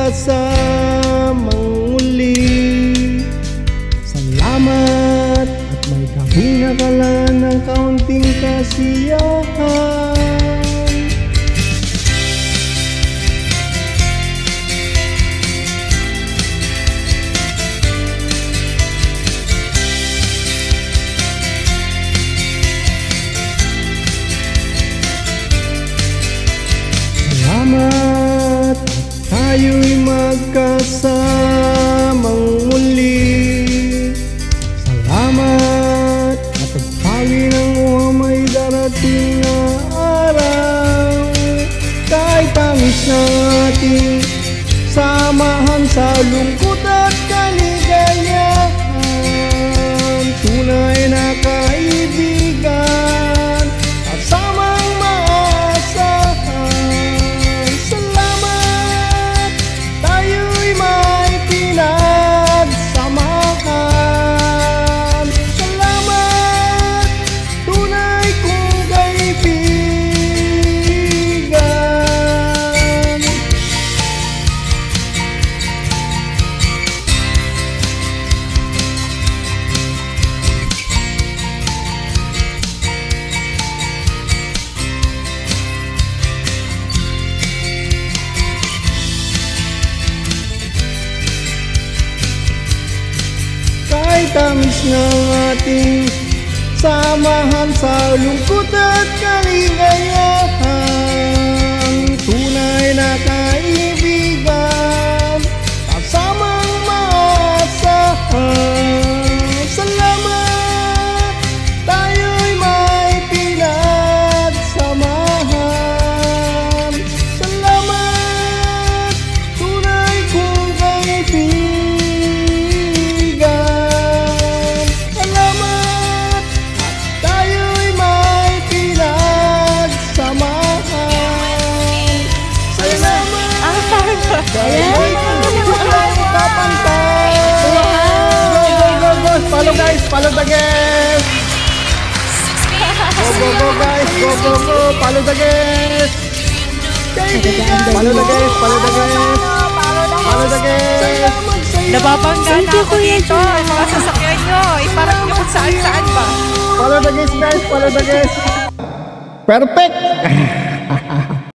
magkasamang muli. Salamat at may kahinakalan ng kaunting kasiyahan. Salamat at tayo'y magkasamang muli. Salamat at pagpawi ng may darating na araw. Kahit tamis na ating samahan sa lungkot at kaligayahan, tunay na kaibigan, kasamang maasahan. Salamat, tayo'y may pinagsamahan. Salamat, tunay kong kaibigan. Kahit tamis ng ating samahan sa lungkot at kaligayahan, tunay na kaibigan, kasamang maasahan. Salamat, tayo'y may pinagsamahan. Salamat, tunay kong kaibigan. Salamat at tayo'y may pinagsamahan. Salamat, tayo'y kapantay. Go! Follow guys, follow the guest. Go guys, go! Follow the guest. Follow the guest. Follow the guest. Nababangga na ako dito. Yung mga sasakyan nyo. Iparap nyo kung saan ba. Follow the guest guys, follow the guest. Perfect!